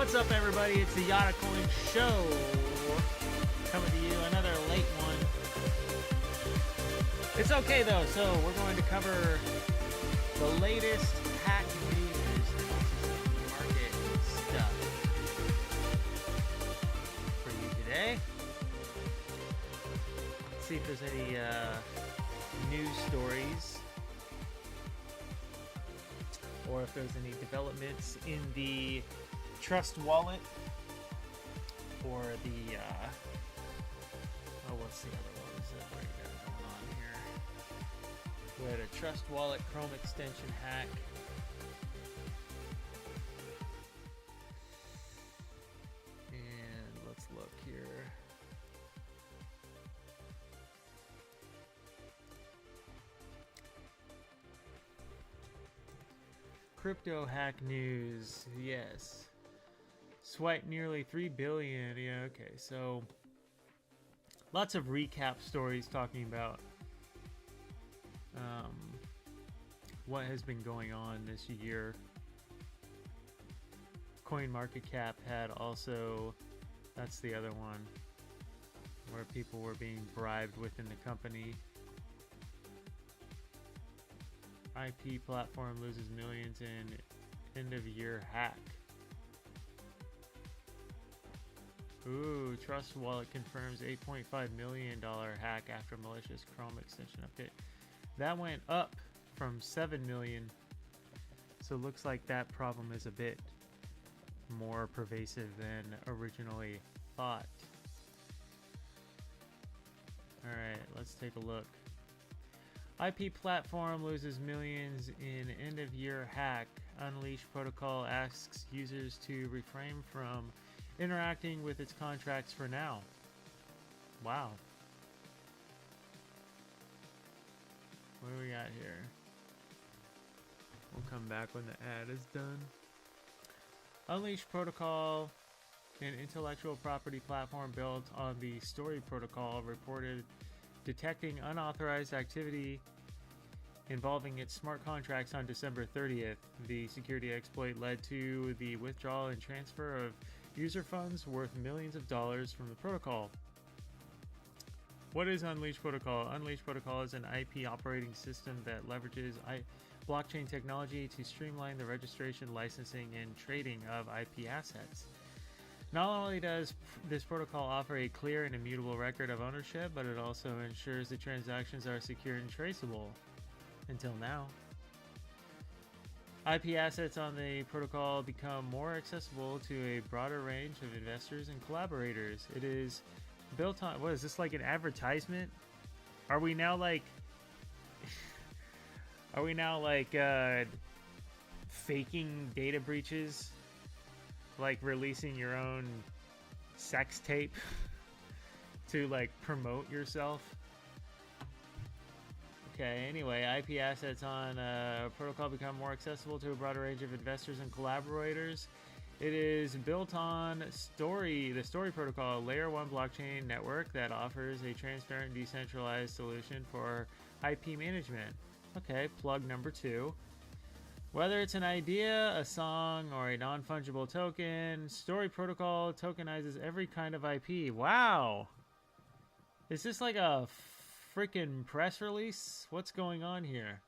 What's up, everybody? It's the YadaCoin Show. Coming to you, another late one. It's okay, though. So we're going to cover the latest hack news and market stuff for you today. Let's see if there's any news stories or if there's any developments in the Trust Wallet or the what's the other ones that we got going on here? We had a Trust Wallet Chrome extension hack. And let's look here. Crypto hack news, yes. Swipe nearly 3 billion. Yeah, okay. So lots of recap stories talking about what has been going on this year. CoinMarketCap had also, that's the other one, where people were being bribed within the company. IP platform loses millions in end of year hack. Ooh, Trust Wallet confirms $8.5 million hack after malicious Chrome extension update. That went up from 7 million. So it looks like that problem is a bit more pervasive than originally thought. Alright, let's take a look. IP platform loses millions in end of year hack. Unleash protocol asks users to refrain from interacting with its contracts for now. Wow. What do we got here? We'll come back when the ad is done. Unleash protocol, an intellectual property platform built on the Story protocol, reported detecting unauthorized activity involving its smart contracts on December 30th. The security exploit led to the withdrawal and transfer of user funds worth millions of dollars from the protocol. What is Unleash Protocol? Unleash Protocol is an IP operating system that leverages blockchain technology to streamline the registration, licensing, and trading of IP assets. Not only does this protocol offer a clear and immutable record of ownership, but it also ensures the transactions are secure and traceable. Until now. IP assets on the protocol become more accessible to a broader range of investors and collaborators. It is built on... What is this, like an advertisement? Are we now like... faking data breaches? Like releasing your own sex tape to like promote yourself? Okay, anyway, IP assets on protocol become more accessible to a broader range of investors and collaborators. It is built on the Story protocol, a layer 1 blockchain network that offers a transparent, decentralized solution for IP management. Okay, plug number 2. Whether it's an idea, a song, or a non-fungible token, Story protocol tokenizes every kind of IP. Wow! Is this like a freaking press release? What's going on here?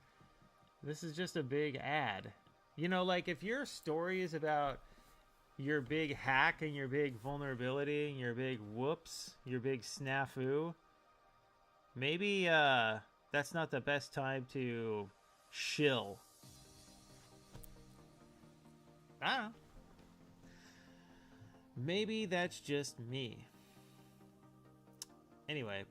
This is just a big ad. You know, like if your story is about your big hack and your big vulnerability and your big whoops, your big snafu, maybe that's not the best time to shill. I don't know. Maybe that's just me. Anyway.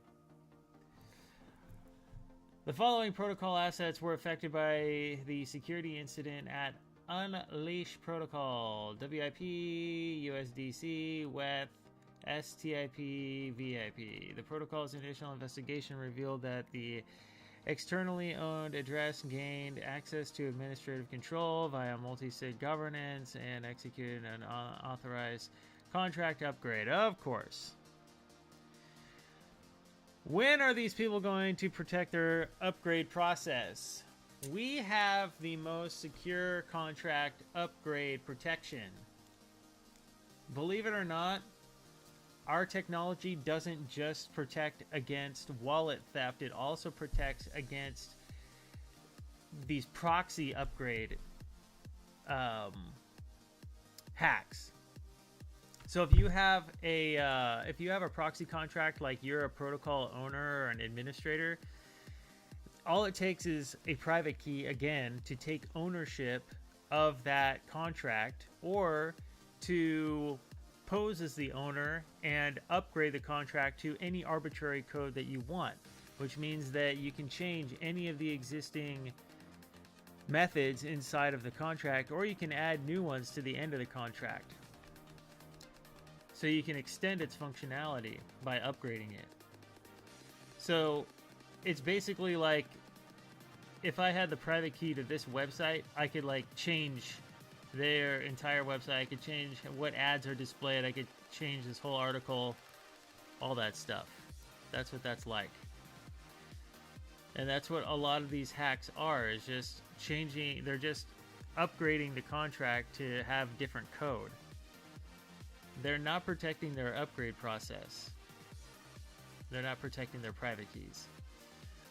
The following protocol assets were affected by the security incident at Unleash Protocol: WIP, USDC, WETH, STIP, VIP. The protocol's initial investigation revealed that the externally owned address gained access to administrative control via multi-sig governance and executed an unauthorized contract upgrade. Of course. When are these people going to protect their upgrade process? We have the most secure contract upgrade protection. believe it or not, our technology doesn't just protect against wallet theft, it also protects against these proxy upgrade hacks. So if you have a proxy contract, like you're a protocol owner or an administrator, all it takes is a private key, again, to take ownership of that contract, or to pose as the owner and upgrade the contract to any arbitrary code that you want, which means that you can change any of the existing methods inside of the contract, or you can add new ones to the end of the contract. So you can extend its functionality by upgrading it. So it's basically like, if I had the private key to this website, I could like change their entire website. I could change what ads are displayed. I could change this whole article, all that stuff. That's what that's like. And that's what a lot of these hacks are, is just changing. They're just upgrading the contract to have different code. They're not protecting their upgrade process. They're not protecting their private keys.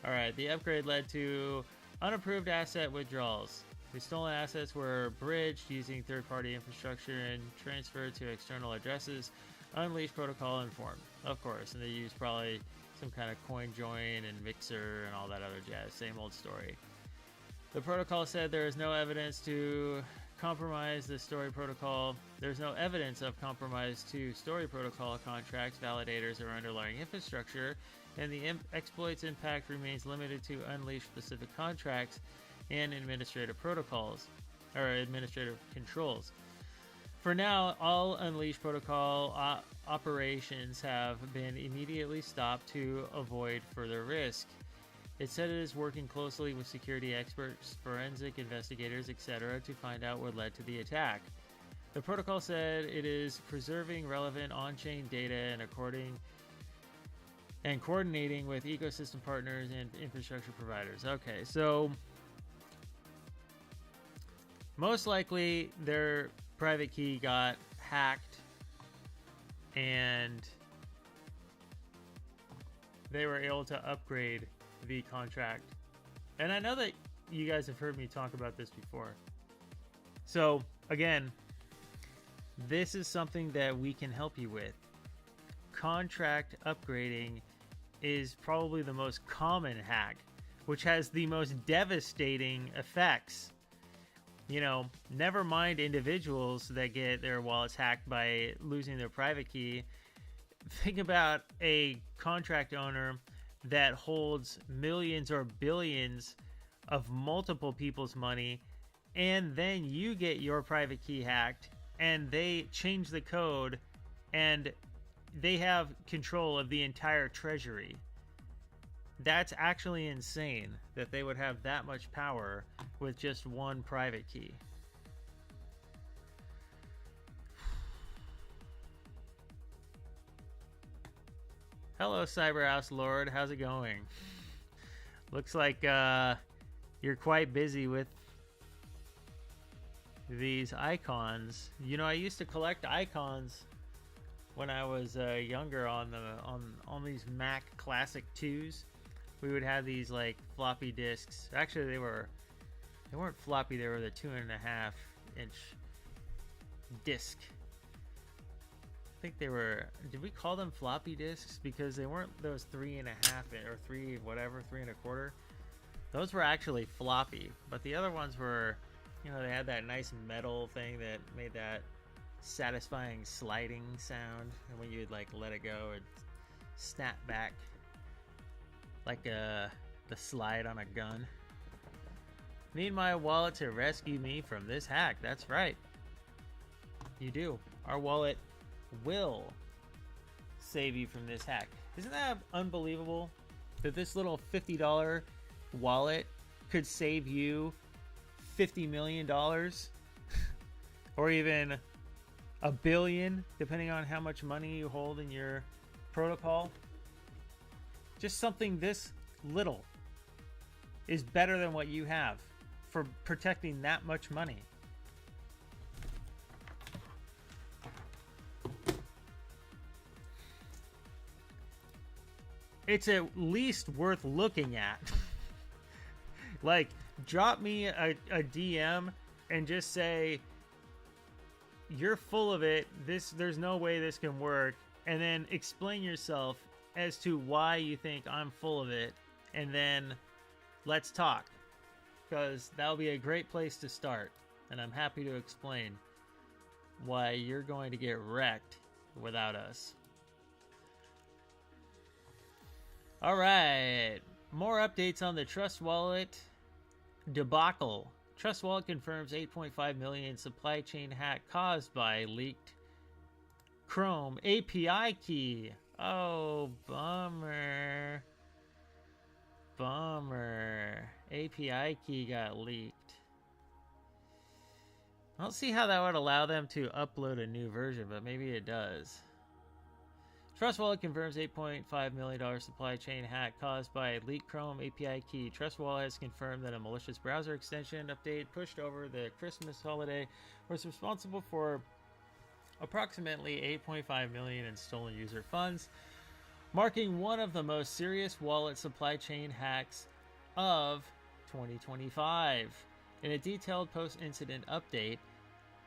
All right, the upgrade led to unapproved asset withdrawals. The stolen assets were bridged using third-party infrastructure and transferred to external addresses. Unleashed protocol informed, of course, and they used probably some kind of coin join and mixer and all that other jazz. Same old story. The protocol said there is no evidence to compromise the story protocol. There's no evidence of compromise to story protocol contracts, validators, or underlying infrastructure, and the exploit's impact remains limited to unleashed specific contracts and administrative protocols, or administrative controls. For now, all Unleashed protocol operations have been immediately stopped to avoid further risk. It said it is working closely with security experts, forensic investigators, etc. to find out what led to the attack. The protocol said it is preserving relevant on-chain data and coordinating with ecosystem partners and infrastructure providers. Okay, so most likely their private key got hacked and they were able to upgrade the contract. And I know that you guys have heard me talk about this before. So again, this is something that we can help you with. Contract upgrading is probably the most common hack, which has the most devastating effects. You know, never mind individuals that get their wallets hacked by losing their private key. Think about a contract owner that holds millions or billions of multiple people's money, and then you get your private key hacked and they change the code and they have control of the entire treasury. That's actually insane that they would have that much power with just one private key. Hello, Cyberhouse Lord. How's it going? Looks like you're quite busy with these icons. You know, I used to collect icons when I was younger on these Mac Classic 2s. We would have these like floppy disks. Actually, they weren't floppy. They were the 2.5 inch disc. I think they were. Did we call them floppy disks because they weren't those 3.5 or 3.25? Those were actually floppy, but the other ones were, you know, they had that nice metal thing that made that satisfying sliding sound, and when you'd like let it go, it'd snap back like the slide on a gun. Need my wallet to rescue me from this hack. That's right. You do. Our wallet will save you from this hack. Isn't that unbelievable? That this little $50 wallet could save you $50 million or even $1 billion, depending on how much money you hold in your protocol. Just something this little is better than what you have for protecting that much money. it's at least worth looking at. Like, drop me a DM and just say, you're full of it. There's no way this can work. And then explain yourself as to why you think I'm full of it. And then let's talk. Because that'll be a great place to start. And I'm happy to explain why you're going to get wrecked without us. All right. More updates on the Trust Wallet debacle. Trust Wallet confirms 8.5 million supply chain hack caused by leaked Chrome API key. Oh, bummer. Bummer. API key got leaked. I don't see how that would allow them to upload a new version, but maybe it does. Trust Wallet confirms $8.5 million supply chain hack caused by a leaked Chrome API key. Trust Wallet has confirmed that a malicious browser extension update pushed over the Christmas holiday was responsible for approximately $8.5 million in stolen user funds, marking one of the most serious wallet supply chain hacks of 2025. In a detailed post-incident update,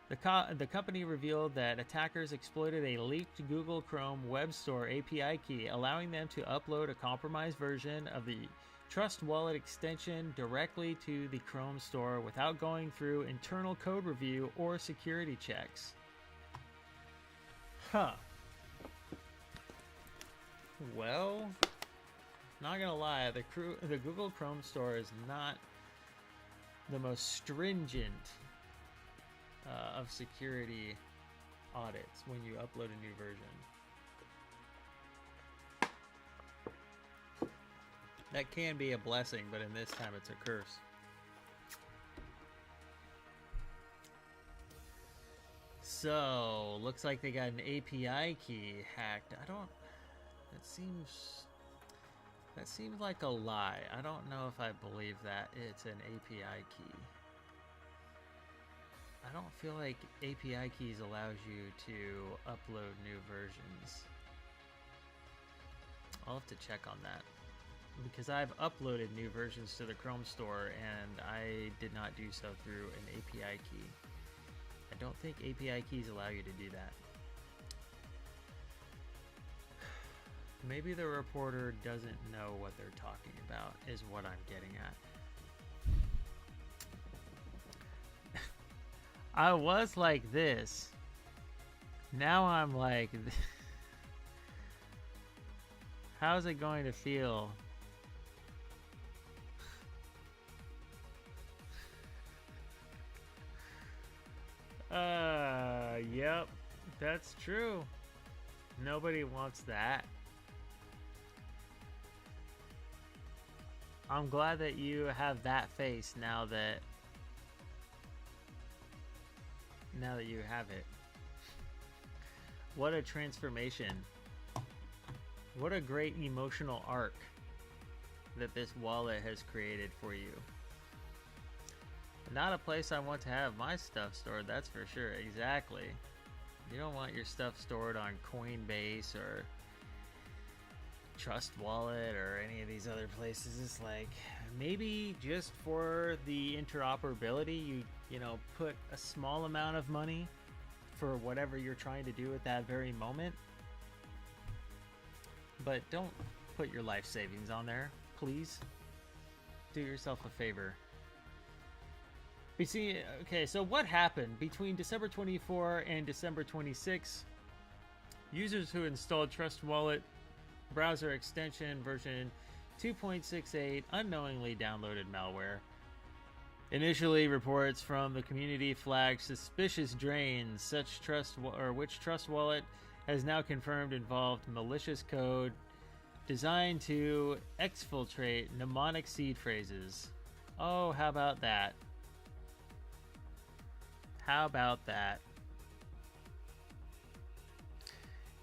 the company revealed that attackers exploited a leaked Google Chrome Web Store API key, allowing them to upload a compromised version of the Trust Wallet extension directly to the Chrome Store without going through internal code review or security checks. Huh. Well, not gonna lie, the Google Chrome Store is not the most stringent of security audits when you upload a new version. That can be a blessing, but in this time it's a curse. So, looks like they got an API key hacked. That seems like a lie. I don't know if I believe that it's an API key. I don't feel like API keys allows you to upload new versions. I'll have to check on that, because I've uploaded new versions to the Chrome Store and I did not do so through an API key. I don't think API keys allow you to do that. Maybe the reporter doesn't know what they're talking about, is what I'm getting at. I was like this. Now I'm like, how's it going to feel? Yep, that's true. Nobody wants that. I'm glad that you have that face now that you have it. What a transformation. What a great emotional arc that this wallet has created for you. Not a place I want to have my stuff stored, that's for sure. Exactly. You don't want your stuff stored on Coinbase or Trust Wallet or any of these other places. It's like, maybe just for the interoperability, you know, put a small amount of money for whatever you're trying to do at that very moment. But don't put your life savings on there, please. Do yourself a favor. We see, okay, so what happened between December 24 and December 26? Users who installed Trust Wallet browser extension version 2.68 unknowingly downloaded malware. Initially, reports from the community flagged suspicious drains, which Trust Wallet has now confirmed involved malicious code designed to exfiltrate mnemonic seed phrases. Oh, how about that? How about that?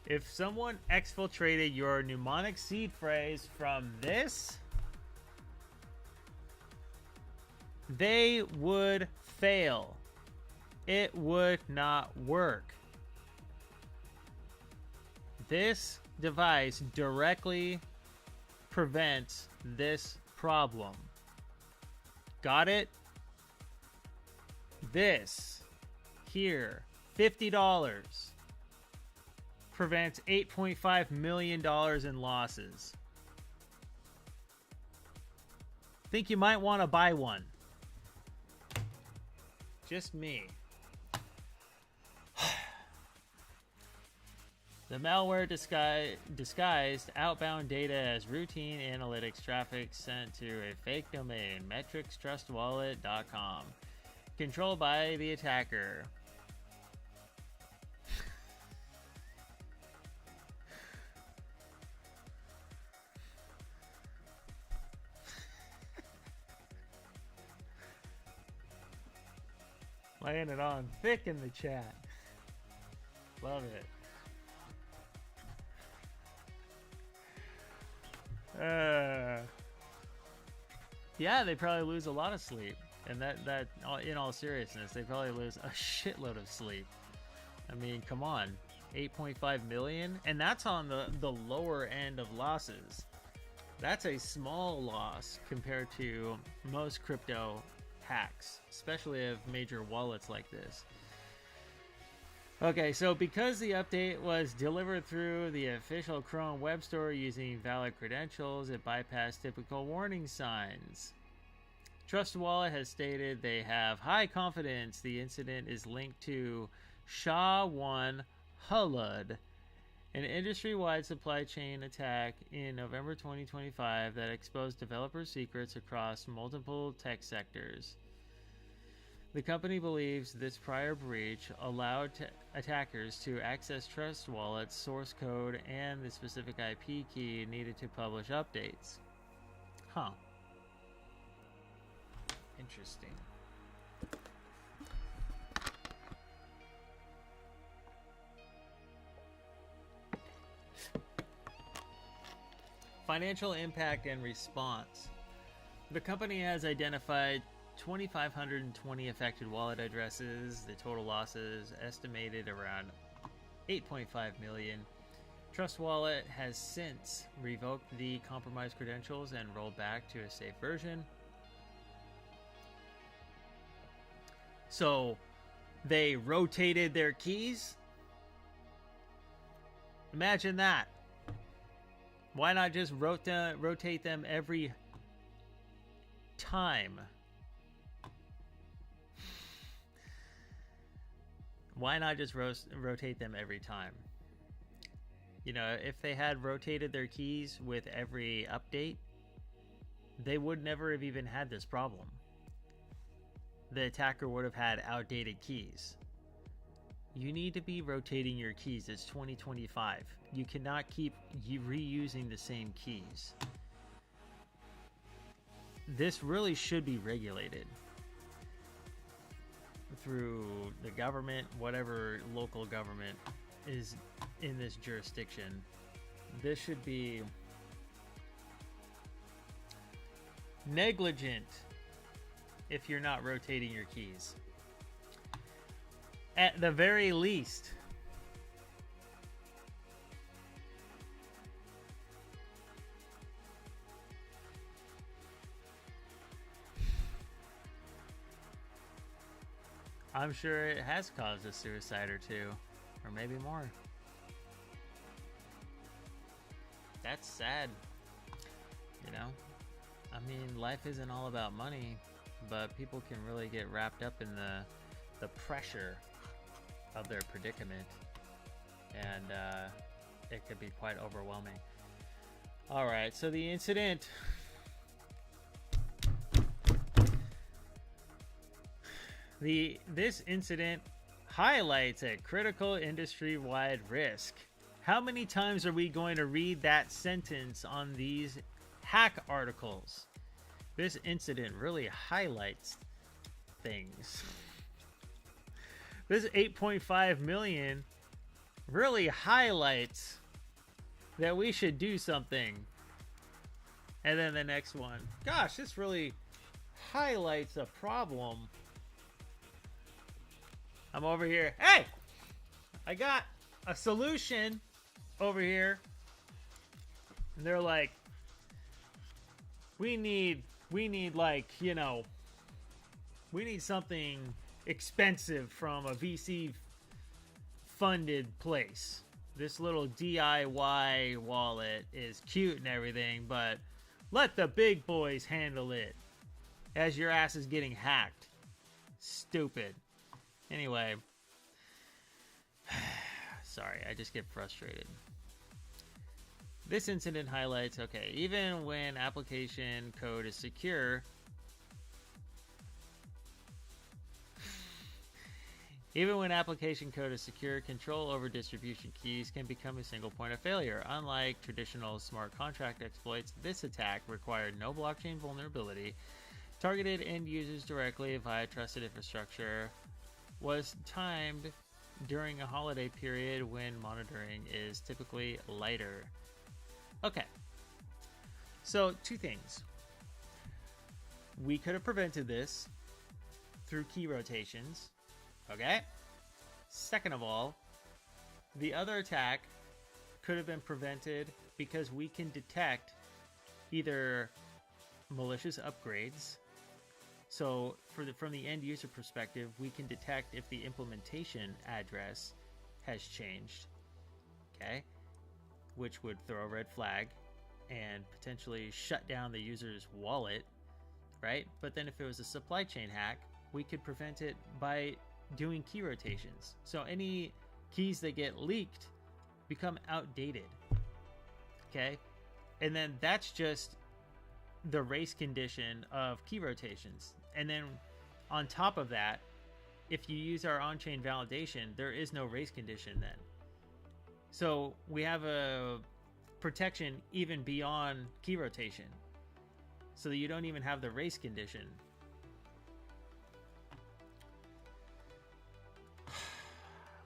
If someone exfiltrated your mnemonic seed phrase from this, they would fail. It would not work. This device directly prevents this problem. Got it? This here, $50, prevents $8.5 million in losses. Think you might want to buy one. Just me. The malware disguised outbound data as routine analytics traffic sent to a fake domain, metricstrustwallet.com, controlled by the attacker. Laying it on thick in the chat. Love it. Yeah, they probably lose a lot of sleep, and that in all seriousness, they probably lose a shitload of sleep. I mean, come on, 8.5 million, and that's on the lower end of losses. That's a small loss compared to most crypto hacks, especially of major wallets like this. Okay, so because the update was delivered through the official Chrome web store using valid credentials, it bypassed typical warning signs. Trust Wallet has stated they have high confidence the incident is linked to SHA-1 Hulud, an industry-wide supply chain attack in November 2025 that exposed developer secrets across multiple tech sectors. The company believes this prior breach allowed attackers to access Trust Wallet's source code and the specific IP key needed to publish updates. Huh. Interesting. Financial impact and response. The company has identified 2,520 affected wallet addresses. The total losses estimated around 8.5 million. Trust Wallet has since revoked the compromised credentials and rolled back to a safe version. So they rotated their keys? Imagine that. Why not just rotate them every time? Why not just rotate them every time? You know, if they had rotated their keys with every update, they would never have even had this problem. The attacker would have had outdated keys. You need to be rotating your keys. It's 2025. You cannot keep reusing the same keys. This really should be regulated through the government, whatever local government is in this jurisdiction. This should be negligent if you're not rotating your keys. At the very least. I'm sure it has caused a suicide or two, or maybe more. That's sad. You know? I mean, life isn't all about money, but people can really get wrapped up in the pressure of their predicament, and it could be quite overwhelming. All right, so the incident. This incident highlights a critical industry-wide risk. How many times are we going to read that sentence on these hack articles? This incident really highlights things. This 8.5 million really highlights that we should do something. And then the next one. Gosh, this really highlights a problem. I'm over here. Hey! I got a solution over here. And they're like, We need like, you know, we need something expensive from a VC funded place. This little DIY wallet is cute and everything, but let the big boys handle it as your ass is getting hacked. Stupid. Anyway, sorry, I just get frustrated. This incident highlights, okay, even when application code is secure, control over distribution keys can become a single point of failure. Unlike traditional smart contract exploits, this attack required no blockchain vulnerability, targeted end users directly via trusted infrastructure, was timed during a holiday period when monitoring is typically lighter. Okay, so two things. We could have prevented this through key rotations. Okay? Second of all, the other attack could have been prevented because we can detect either malicious upgrades. So from the end user perspective, we can detect if the implementation address has changed. Okay? Which would throw a red flag and potentially shut down the user's wallet, right? But then if it was a supply chain hack, we could prevent it by doing key rotations. So any keys that get leaked become outdated. Okay? And then that's just the race condition of key rotations. And then on top of that, if you use our on-chain validation, there is no race condition then. So we have a protection even beyond key rotation, so that you don't even have the race condition.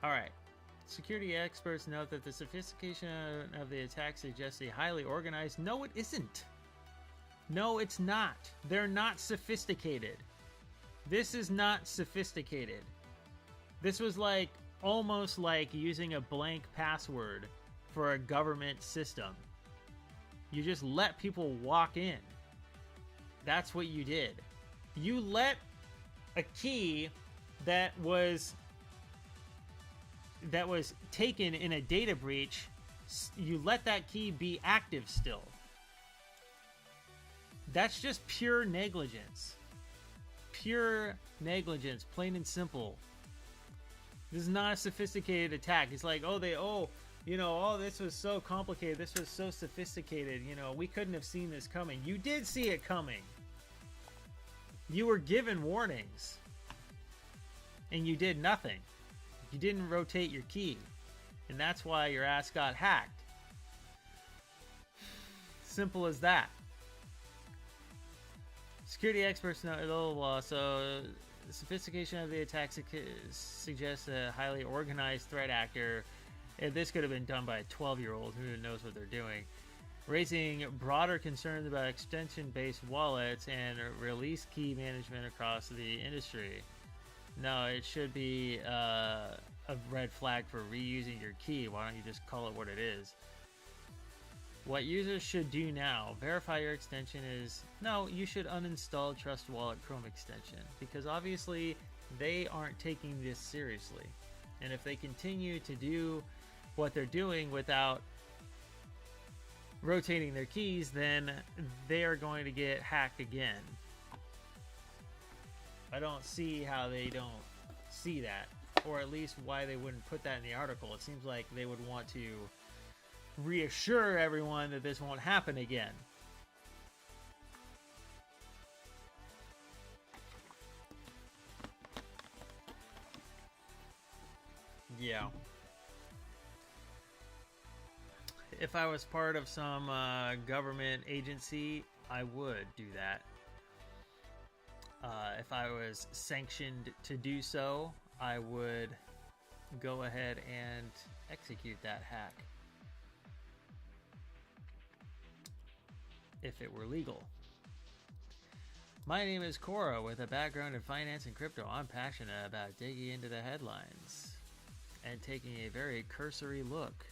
All right. Security experts note that the sophistication of the attack suggests a highly organized. No, it isn't. No, it's not. They're not sophisticated. This is not sophisticated. This was like almost like using a blank password for a government system. You just let people walk in. That's what you did. You let a key that was taken in a data breach, you let that key be active still. That's just pure negligence. Pure negligence, plain and simple. This is not a sophisticated attack. It's like, this was so complicated. This was so sophisticated. We couldn't have seen this coming. You did see it coming. You were given warnings. And you did nothing. You didn't rotate your key. And that's why your ass got hacked. Simple as that. Security experts know, so the sophistication of the attack suggests a highly organized threat actor. And this could have been done by a 12-year-old who knows what they're doing. Raising broader concerns about extension-based wallets and release key management across the industry. No, it should be a red flag for reusing your key. Why don't you just call it what it is? What users should do now, verify your extension is... No, you should uninstall Trust Wallet Chrome extension, because obviously they aren't taking this seriously. And if they continue to do what they're doing without rotating their keys, then they are going to get hacked again. I don't see how they don't see that, or at least why they wouldn't put that in the article. It seems like they would want to reassure everyone that this won't happen again. Yeah. If I was part of some government agency, I would do that. If I was sanctioned to do so, I would go ahead and execute that hack. If it were legal. My name is Cora with a background in finance and crypto. I'm passionate about digging into the headlines and taking a very cursory look